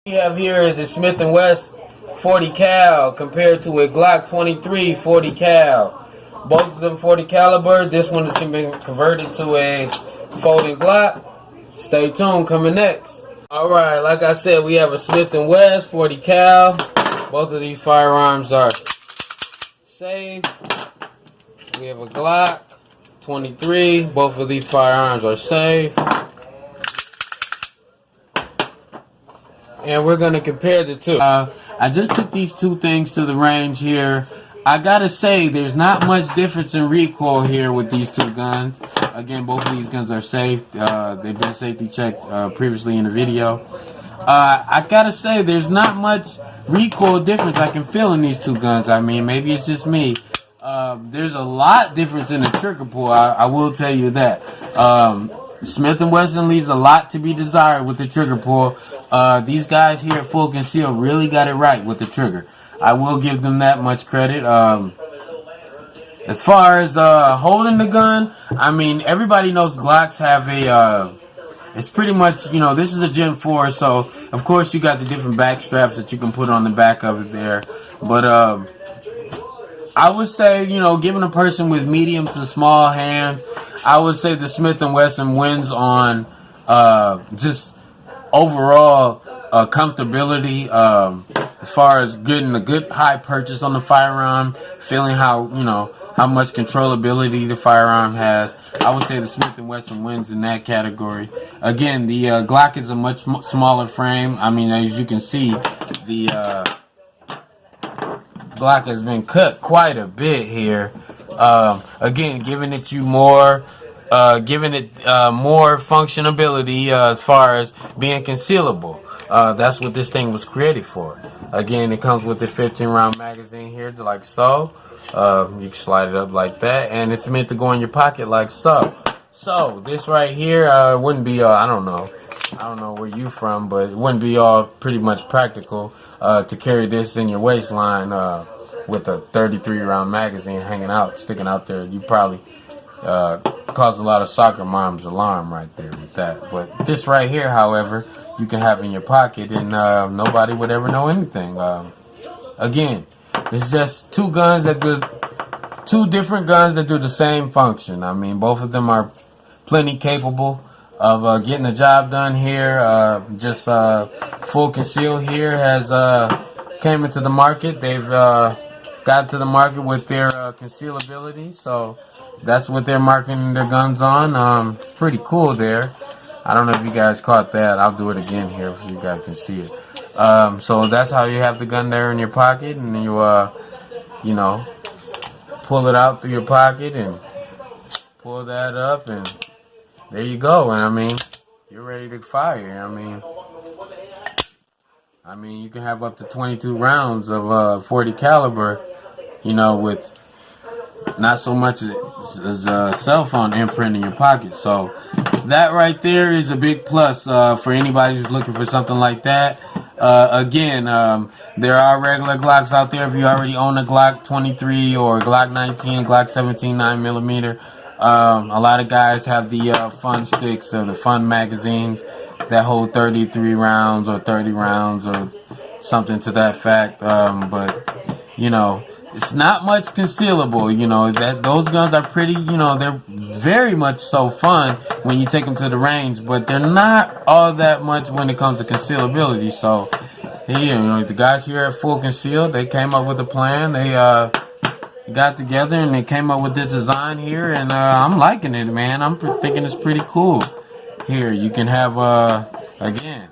We have here is a Smith Wesson 40 cal compared to a Glock 23 40 cal. Both of them 40 caliber. This one is being converted to a folding Glock. Stay tuned, coming next. Alright, like I said, we have a Smith Wesson 40 cal. Both of these firearms are safe. We have a Glock 23. Both of these firearms are safe. And we're going to compare the two. I just took these two things to the range here. I gotta say, there's not much difference in recoil here with these two guns. Again, both of these guns are safe. They've been safety checked previously in the video. I gotta say, there's not much recoil difference I can feel in these two guns. I mean, maybe it's just me. There's a lot difference in the trigger pull. I will tell you that. Smith & Wesson leaves a lot to be desired with the trigger pull. These guys here at Fullconceal really got it right with the trigger. I will give them that much credit. As far as holding the gun, I mean, everybody knows Glocks have a, it's pretty much, you know, this is a Gen 4, so of course you got the different back straps that you can put on the back of it there. But I would say, you know, given a person with medium to small hands, I would say the Smith & Wesson wins on just overall comfortability, as far as getting a good high purchase on the firearm, feeling how, you know, how much controllability the firearm has. I would say the Smith & Wesson wins in that category. Again, the Glock is a much smaller frame. I mean, as you can see, the Glock has been cut quite a bit here. Again, giving it more functionability as far as being concealable. That's what this thing was created for. Again, it comes with a 15-round magazine here, like so. You can slide it up like that, and it's meant to go in your pocket like so. So this right here wouldn't be I don't know where you from, but it wouldn't be all pretty much practical to carry this in your waistline with a 33-round magazine sticking out there. You probably cause a lot of soccer moms alarm right there with that. But this right here, however, you can have in your pocket, and nobody would ever know anything. Again, it's just two different guns that do the same function. I mean, both of them are plenty capable of getting the job done here. Just Fullconceal here has came into the market. They've got to the market with their concealability, so that's what they're marketing their guns on. It's pretty cool there. I don't know if you guys caught that. I'll do it again here so you guys can see it. So that's how you have the gun there in your pocket, and you know, pull it out through your pocket and pull that up, and there you go. And I mean, you're ready to fire. I mean, you can have up to 22 rounds of 40 caliber, you know, with not so much as a cell phone imprint in your pocket. So that right there is a big plus for anybody who's looking for something like that. Again, there are regular Glocks out there. If you already own a Glock 23 or Glock 19, Glock 17 9mm, a lot of guys have the fun sticks or the fun magazines that hold 33 rounds or 30 rounds or something to that fact. But you know, it's not much concealable. You know, that those guns are pretty, you know, they're very much so fun when you take them to the range, but they're not all that much when it comes to concealability. So, you know, the guys here at Fullconceal, they came up with a plan. They got together and they came up with this design here, and I'm liking it, man. I'm thinking it's pretty cool. Here, you can have, again,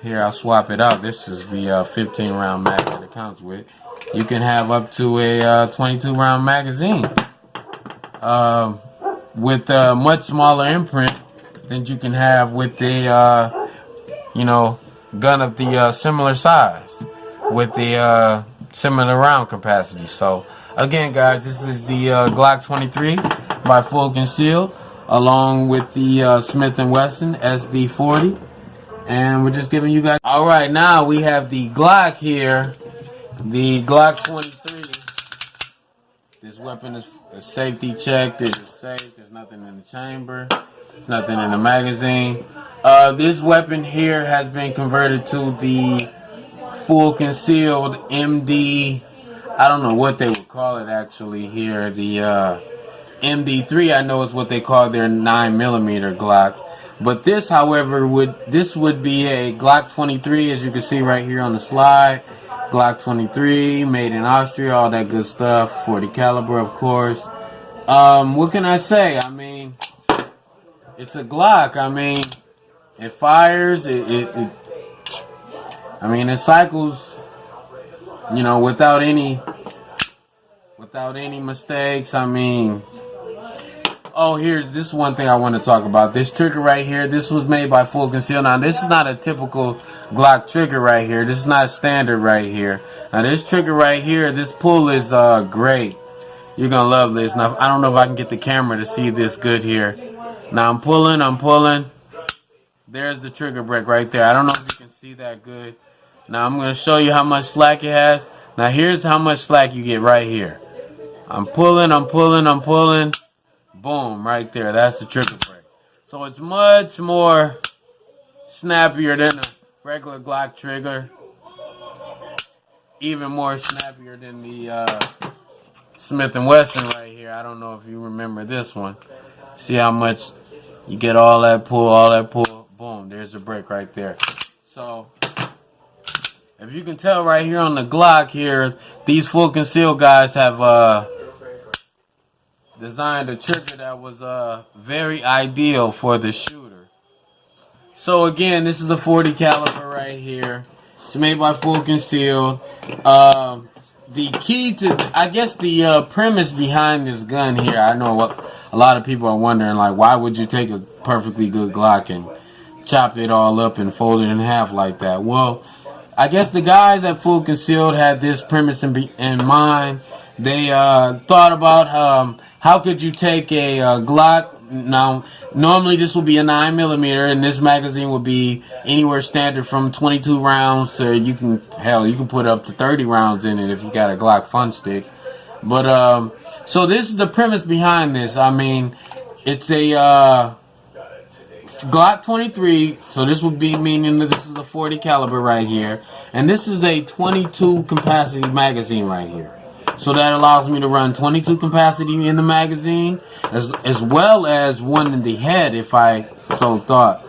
here, I'll swap it out. This is the 15-round mag that it comes with. You can have up to a 22-round magazine with a much smaller imprint than you can have with the, you know, gun of the similar size with the similar round capacity. So, again, guys, this is the Glock 23 by Fullconceal, along with the Smith & Wesson SD40. And we're just giving you guys... Alright, now we have the Glock here. The Glock 23. This weapon is safety checked. It is safe. There's nothing in the chamber. There's nothing in the magazine. This weapon here has been converted to the full concealed MD. I don't know what they would call it actually here. The MD3, I know is what they call their 9mm Glocks. But this, however, would be a Glock 23, as you can see right here on the slide. Glock 23, made in Austria, all that good stuff. 40 caliber, of course. What can I say? I mean, it's a Glock. I mean, it fires. I mean, it cycles. You know, without any mistakes. I mean. Oh, this one thing I want to talk about. This trigger right here, this was made by Fullconceal. Now, this is not a typical Glock trigger right here. This is not standard right here. Now, this trigger right here, this pull is great. You're going to love this. Now, I don't know if I can get the camera to see this good here. Now, I'm pulling. There's the trigger brake right there. I don't know if you can see that good. Now, I'm going to show you how much slack it has. Now, here's how much slack you get right here. I'm pulling. Boom, right there. That's the trigger brake. So it's much more snappier than a regular Glock trigger. Even more snappier than the Smith Wesson right here. I don't know if you remember this one. See how much you get all that pull. Boom, there's the brake right there. So, if you can tell right here on the Glock here, these Fullconceal guys have designed a trigger that was very ideal for the shooter. So again, this is a 40 caliber right here. It's made by Fullconceal. The key to, I guess, the premise behind this gun here, I know what a lot of people are wondering, like, why would you take a perfectly good Glock and chop it all up and fold it in half like that? Well, I guess the guys at Fullconceal had this premise in mind. They thought about how could you take a Glock. Now, normally this would be a 9mm, and this magazine would be anywhere standard from 22 rounds to you can put up to 30 rounds in it if you got a Glock fun stick. But so this is the premise behind this. I mean, it's a Glock 23, so this would be meaning that this is a 40 caliber right here, and this is a 22 capacity magazine right here. So that allows me to run 22 capacity in the magazine, as well as one in the head if I so thought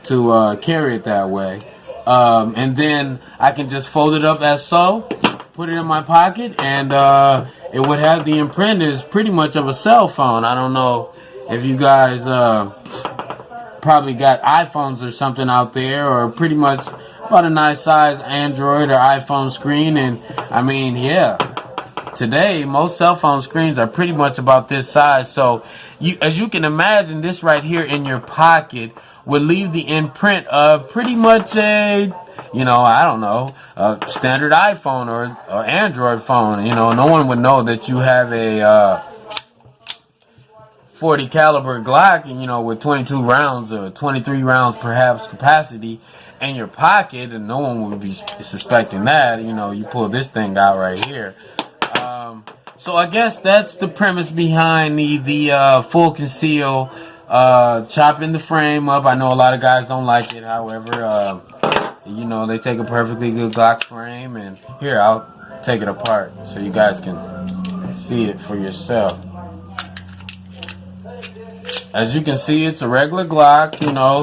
to carry it that way. And then I can just fold it up as so, put it in my pocket, and it would have the imprint is pretty much of a cell phone. I don't know if you guys probably got iPhones or something out there, or pretty much about a nice size Android or iPhone screen. And I mean, yeah. Today, most cell phone screens are pretty much about this size. So, as you can imagine, this right here in your pocket would leave the imprint of pretty much a, I don't know, a standard iPhone or Android phone. No one would know that you have a 40 caliber Glock, with 22 rounds or 23 rounds perhaps capacity in your pocket, and no one would be suspecting that. You pull this thing out right here. So I guess that's the premise behind the Fullconceal chopping the frame up. I know a lot of guys don't like it. However, they take a perfectly good Glock frame, and here, I'll take it apart so you guys can see it for yourself. As you can see, it's a regular Glock.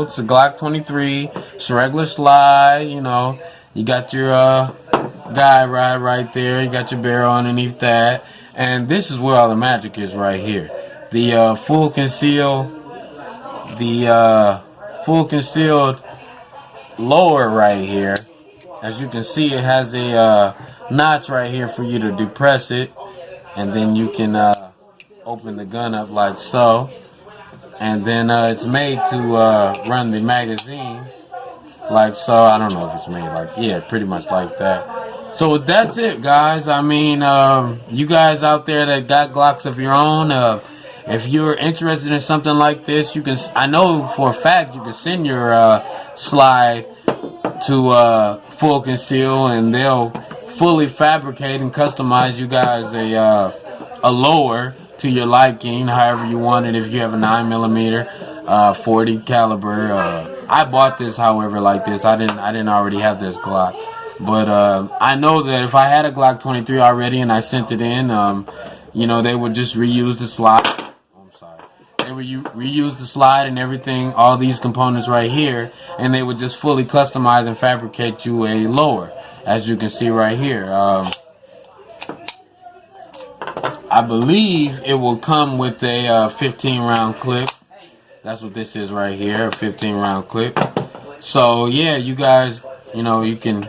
It's a Glock 23. It's a regular slide. You got your guy rod right there. You got your barrel underneath that. And this is where all the magic is right here. The Fullconceal lower right here. As you can see, it has a notch right here for you to depress it. And then you can open the gun up like so. And then it's made to run the magazine like so. I don't know if it's made like, yeah, pretty much like that. So that's it, guys. I mean, you guys out there that got Glocks of your own, if you're interested in something like this, you can. I know for a fact you can send your slide to Fullconceal, and they'll fully fabricate and customize you guys a lower to your liking, however you want it. If you have a 9mm. .40 caliber. I bought this, however, like this. I didn't already have this Glock, but I know that if I had a Glock 23 already and I sent it in, you know, they would just reuse the slide. I'm sorry. They would reuse the slide and everything, all these components right here, and they would just fully customize and fabricate you a lower, as you can see right here. I believe it will come with a 15 round clip. That's what this is right here, a 15 round clip. So yeah, you guys, you know, you can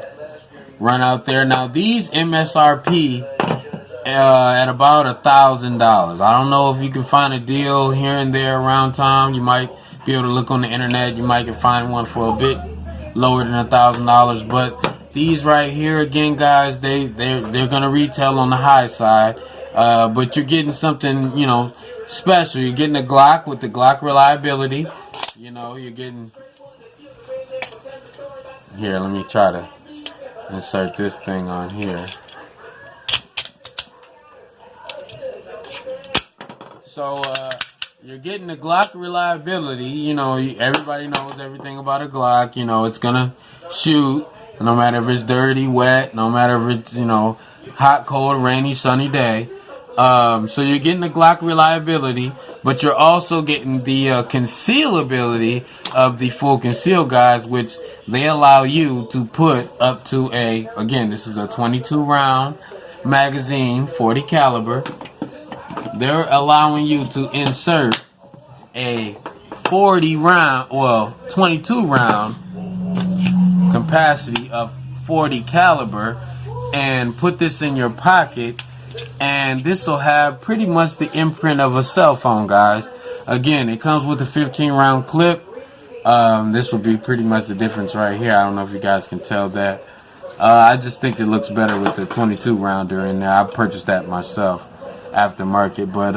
run out there. Now these MSRP at about $1,000. I don't know if you can find a deal here and there around town. You might be able to look on the internet. You might can find one for a bit lower than $1,000. But these right here, again, guys, they're gonna retail on the high side. But you're getting something, you know, special. You're getting a Glock with the Glock reliability. You know, you're getting... Here, let me try to insert this thing on here. So, you're getting the Glock reliability. You know, everybody knows everything about a Glock. You know, it's gonna shoot, no matter if it's dirty, wet, no matter if it's, you know, hot, cold, rainy, sunny day. So you're getting the Glock reliability, but you're also getting the concealability of the Fullconceal, guys, which they allow you to put up to a, again, this is a 22 round magazine, 40 caliber. They're allowing you to insert a 40 round, well, 22 round capacity of 40 caliber and put this in your pocket. And this will have pretty much the imprint of a cell phone, guys. Again, it comes with a 15 round clip. This would be pretty much the difference right here. I don't know if you guys can tell that. I just think it looks better with the 22 rounder in there. I purchased that myself aftermarket. But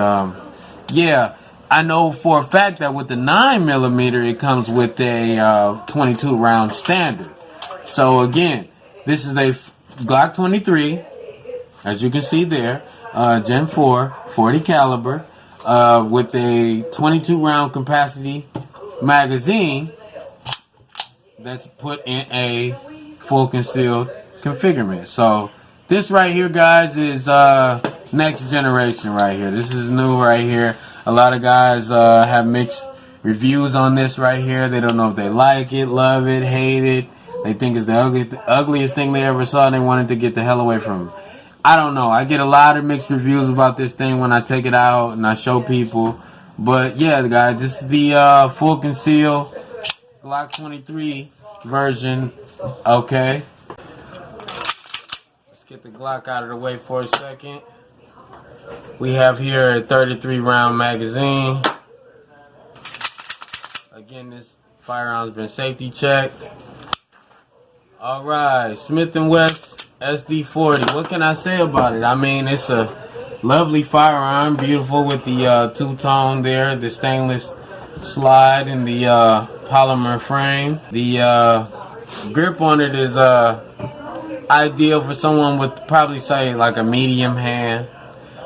yeah, I know for a fact that with the 9mm, it comes with a 22 round standard. So again, this is a Glock 23. As you can see there, Gen 4, 40 caliber, with a 22 round capacity magazine that's put in a Fullconceal configurement. So this right here, guys, is next generation right here. This is new right here. A lot of guys have mixed reviews on this right here. They don't know if they like it, love it, hate it. They think it's the ugliest thing they ever saw, and they wanted to get the hell away from it. I don't know. I get a lot of mixed reviews about this thing when I take it out and I show people. But yeah, guys, this is the Fullconceal Glock 23 version. Okay. Let's get the Glock out of the way for a second. We have here a 33 round magazine. Again, this firearm's been safety checked. Alright, Smith Wesson SD40. What can I say about it? I mean, it's a lovely firearm, beautiful with the two-tone there, the stainless slide and the polymer frame. The grip on it is ideal for someone with probably say like a medium hand,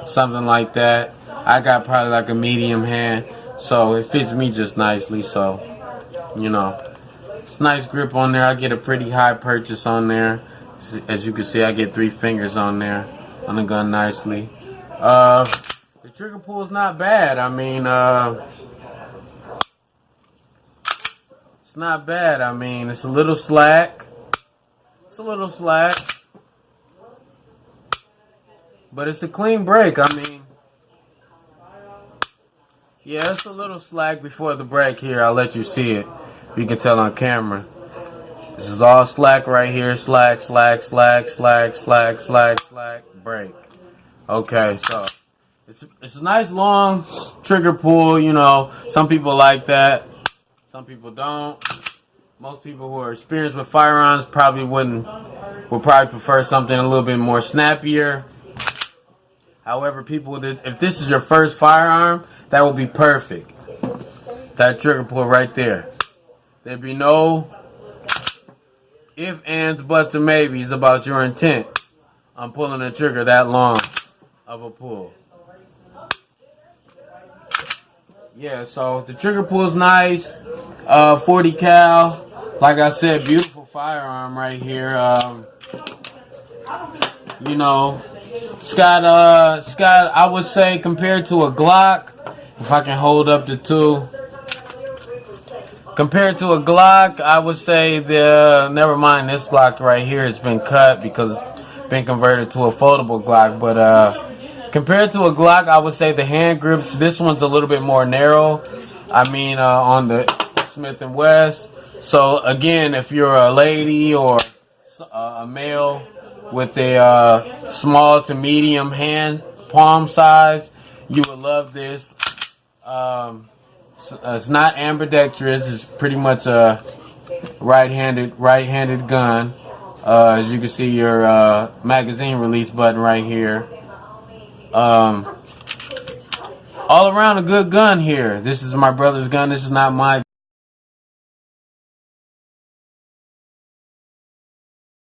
something like that. I got probably like a medium hand, so it fits me just nicely. So, you know, it's nice grip on there. I get a pretty high purchase on there. As you can see, I get 3 fingers on there on the gun nicely. The trigger pull is not bad. I mean, it's not bad. I mean, it's a little slack. It's a little slack. But it's a clean break. I mean, yeah, it's a little slack before the break here. I'll let you see it. You can tell on camera. This is all slack right here. Slack, slack, slack, slack, slack, slack, slack, break. Okay, so it's a nice long trigger pull, you know. Some people like that. Some people don't. Most people who are experienced with firearms would probably prefer something a little bit more snappier. However, people, if this is your first firearm, that will be perfect. That trigger pull right there. There'd be no if, ands, buts, or maybes about your intent on pulling the trigger that long of a pull. yeah, so the trigger pull's nice. 40 cal. Like I said, beautiful firearm right here. You know, it's got I would say compared to a Glock, if I can hold up the two. Compared to a Glock, I would say never mind, this Glock right here has been cut because it's been converted to a foldable Glock. But compared to a Glock, I would say the hand grips, this one's a little bit more narrow. I mean, on the Smith & Wesson. So again, if you're a lady or a male with a small to medium hand, palm size, you would love this. It's not ambidextrous. It's pretty much a right-handed gun. As you can see, your magazine release button right here. All around a good gun here. This is my brother's gun. This is not my